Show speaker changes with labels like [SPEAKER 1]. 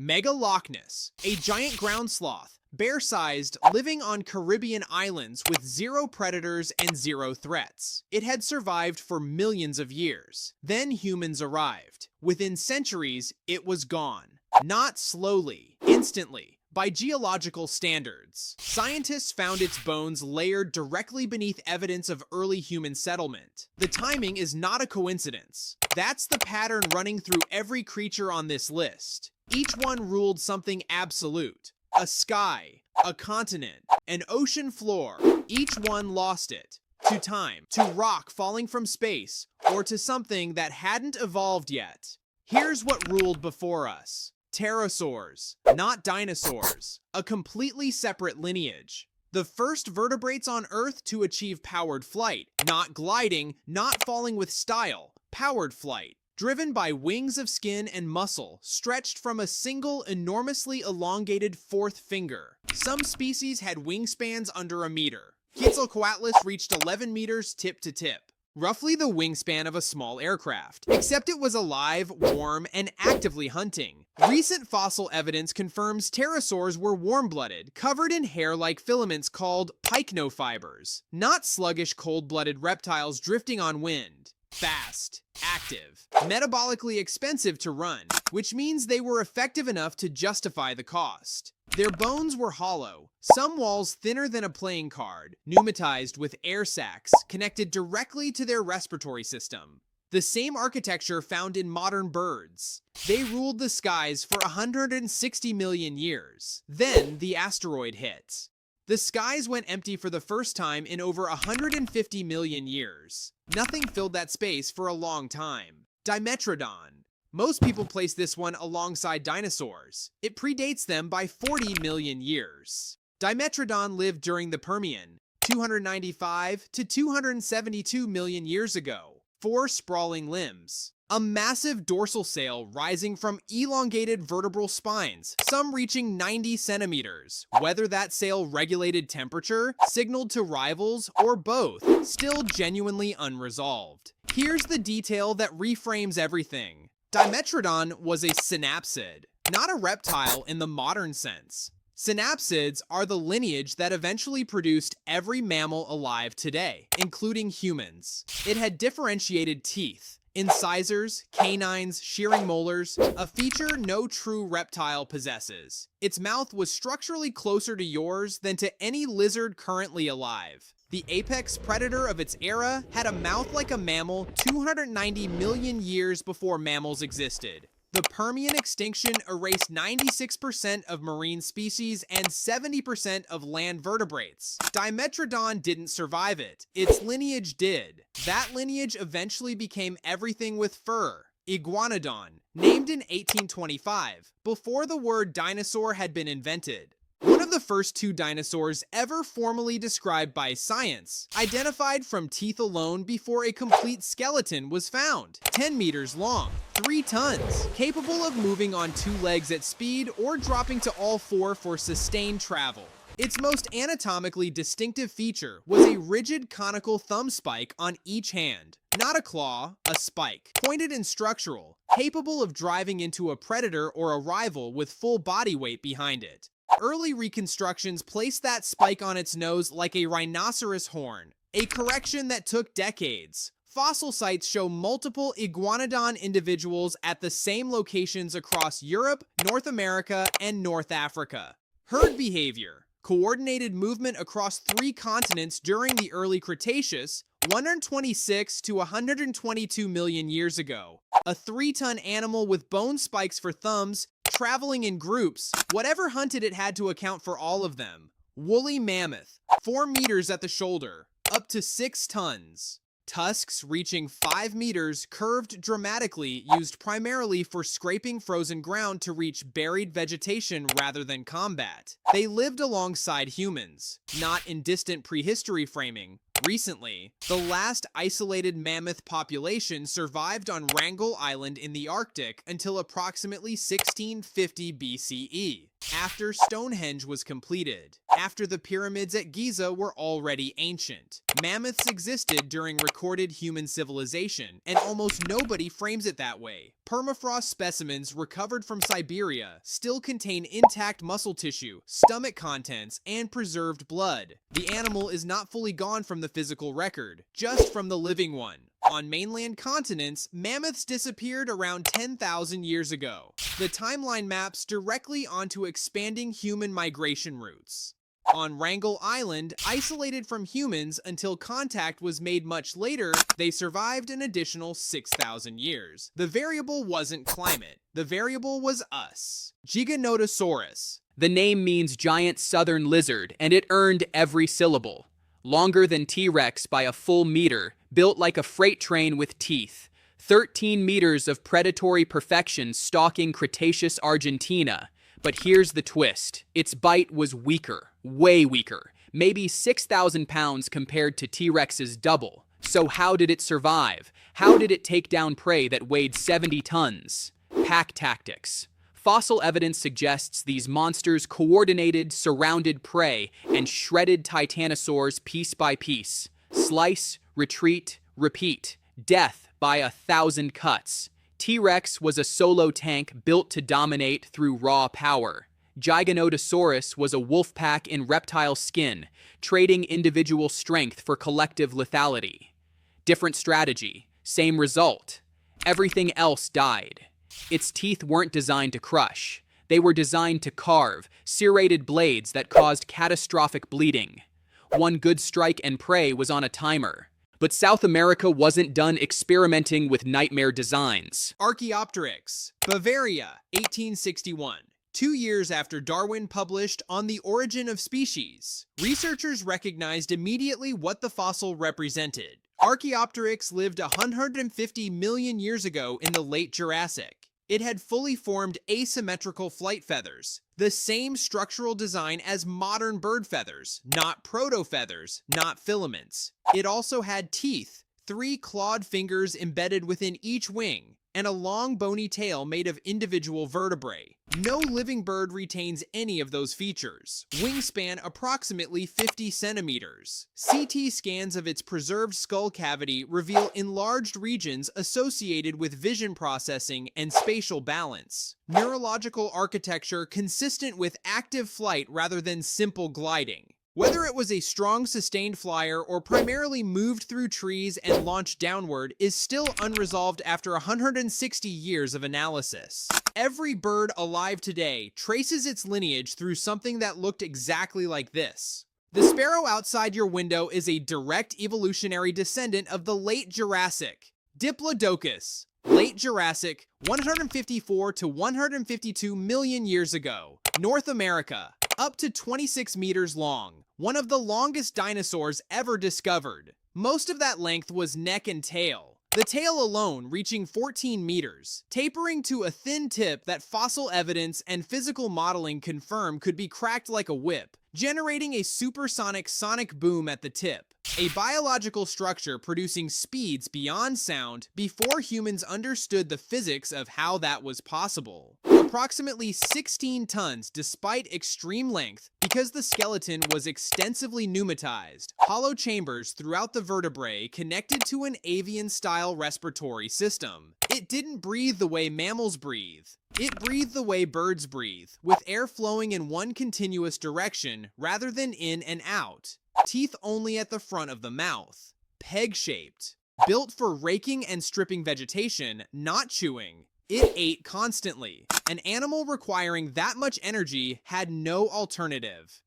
[SPEAKER 1] Megalochnus, a giant ground sloth, bear-sized, living on Caribbean islands with zero predators and zero threats. It had survived for millions of years. Then humans arrived. Within centuries, it was gone. Not slowly, instantly. By geological standards, scientists found its bones layered directly beneath evidence of early human settlement. The timing is not a coincidence. That's the pattern running through every creature on this list. Each one ruled something absolute. A sky, a continent, an ocean floor. Each one lost it. To time, to rock falling from space, or to something that hadn't evolved yet. Here's what ruled before us. Pterosaurs, not dinosaurs, a completely separate lineage. The first vertebrates on Earth to achieve powered flight, not gliding, not falling with style, powered flight, driven by wings of skin and muscle stretched from a single enormously elongated fourth finger. Some species had wingspans under a meter. Quetzalcoatlus reached 11 meters tip to tip. Roughly the wingspan of a small aircraft, except it was alive, warm, and actively hunting. Recent fossil evidence confirms pterosaurs were warm-blooded, covered in hair-like filaments called pycnofibers, not sluggish cold-blooded reptiles drifting on wind. Fast, active, metabolically expensive to run, which means they were effective enough to justify the cost. Their bones were hollow, some walls thinner than a playing card, pneumatized with air sacs connected directly to their respiratory system. The same architecture found in modern birds. They ruled the skies for 160 million years. Then the asteroid hit. The skies went empty for the first time in over 150 million years. Nothing filled that space for a long time. Dimetrodon. Most people place this one alongside dinosaurs. It predates them by 40 million years. Dimetrodon lived during the Permian, 295 to 272 million years ago. 4 sprawling limbs. A massive dorsal sail rising from elongated vertebral spines, some reaching 90 centimeters. Whether that sail regulated temperature, signaled to rivals, or both, still genuinely unresolved. Here's the detail that reframes everything. Dimetrodon was a synapsid, not a reptile in the modern sense. Synapsids are the lineage that eventually produced every mammal alive today, including humans. It had differentiated teeth, incisors, canines, shearing molars, a feature no true reptile possesses. Its mouth was structurally closer to yours than to any lizard currently alive. The apex predator of its era had a mouth like a mammal 290 million years before mammals existed. The Permian extinction erased 96% of marine species and 70% of land vertebrates. Dimetrodon didn't survive it. Its lineage did. That lineage eventually became everything with fur. Iguanodon, named in 1825, before the word dinosaur had been invented. One of the first 2 dinosaurs ever formally described by science, identified from teeth alone before a complete skeleton was found. 10 meters long, 3 tons, capable of moving on 2 legs at speed or dropping to all 4 for sustained travel. Its most anatomically distinctive feature was a rigid conical thumb spike on each hand. Not a claw, a spike, pointed and structural, capable of driving into a predator or a rival with full body weight behind it. Early reconstructions placed that spike on its nose like a rhinoceros horn, a correction that took decades. Fossil sites show multiple Iguanodon individuals at the same locations across Europe, North America, and North Africa. Herd behavior. Coordinated movement across 3 continents during the early Cretaceous, 126 to 122 million years ago. A 3-ton animal with bone spikes for thumbs, traveling in groups. Whatever hunted it had to account for all of them. Woolly mammoth, 4 meters at the shoulder, up to 6 tons. Tusks reaching 5 meters, curved dramatically, used primarily for scraping frozen ground to reach buried vegetation rather than combat. They lived alongside humans, not in distant prehistory framing. Recently, the last isolated mammoth population survived on Wrangel Island in the Arctic until approximately 1650 BCE. after Stonehenge was completed, after the pyramids at Giza were already ancient. Mammoths existed during recorded human civilization, and almost nobody frames it that way. Permafrost specimens recovered from Siberia still contain intact muscle tissue, stomach contents, and preserved blood. The animal is not fully gone from the physical record, just from the living one. On mainland continents, mammoths disappeared around 10,000 years ago. The timeline maps directly onto expanding human migration routes. On Wrangel Island, isolated from humans until contact was made much later, they survived an additional 6,000 years. The variable wasn't climate. The variable was us. Giganotosaurus.
[SPEAKER 2] The name means giant southern lizard, and it earned every syllable. Longer than T-Rex by a full meter, built like a freight train with teeth. 13 meters of predatory perfection stalking Cretaceous Argentina. But here's the twist. Its bite was weaker, way weaker. Maybe 6,000 pounds compared to T-Rex's double. So how did it survive? How did it take down prey that weighed 70 tons? Pack tactics. Fossil evidence suggests these monsters coordinated, surrounded prey, and shredded titanosaurs piece by piece. Slice, retreat, repeat. Death by 1,000 cuts. T-Rex was a solo tank built to dominate through raw power. Giganotosaurus was a wolf pack in reptile skin, trading individual strength for collective lethality. Different strategy, same result. Everything else died. Its teeth weren't designed to crush. They were designed to carve, serrated blades that caused catastrophic bleeding. One good strike and prey was on a timer. But South America wasn't done experimenting with nightmare designs.
[SPEAKER 1] Archaeopteryx, Bavaria, 1861. 2 years after Darwin published On the Origin of Species, researchers recognized immediately what the fossil represented. Archaeopteryx lived 150 million years ago in the late Jurassic. It had fully formed asymmetrical flight feathers, the same structural design as modern bird feathers, not proto-feathers, not filaments. It also had teeth, 3 clawed fingers embedded within each wing, and a long bony tail made of individual vertebrae. No living bird retains any of those features. Wingspan approximately 50 centimeters. CT scans of its preserved skull cavity reveal enlarged regions associated with vision processing and spatial balance. Neurological architecture consistent with active flight rather than simple gliding. Whether it was a strong sustained flyer or primarily moved through trees and launched downward is still unresolved after 160 years of analysis. Every bird alive today traces its lineage through something that looked exactly like this. The sparrow outside your window is a direct evolutionary descendant of the late Jurassic. Diplodocus. Late Jurassic, 154 to 152 million years ago. North America. Up to 26 meters long, one of the longest dinosaurs ever discovered. Most of that length was neck and tail, the tail alone reaching 14 meters, tapering to a thin tip that fossil evidence and physical modeling confirm could be cracked like a whip, generating a supersonic sonic boom at the tip. A biological structure producing speeds beyond sound before humans understood the physics of how that was possible. Approximately 16 tons despite extreme length because the skeleton was extensively pneumatized. Hollow chambers throughout the vertebrae connected to an avian-style respiratory system. It didn't breathe the way mammals breathe. It breathed the way birds breathe, with air flowing in one continuous direction rather than in and out. Teeth only at the front of the mouth. Peg-shaped. Built for raking and stripping vegetation, not chewing. It ate constantly. An animal requiring that much energy had no alternative.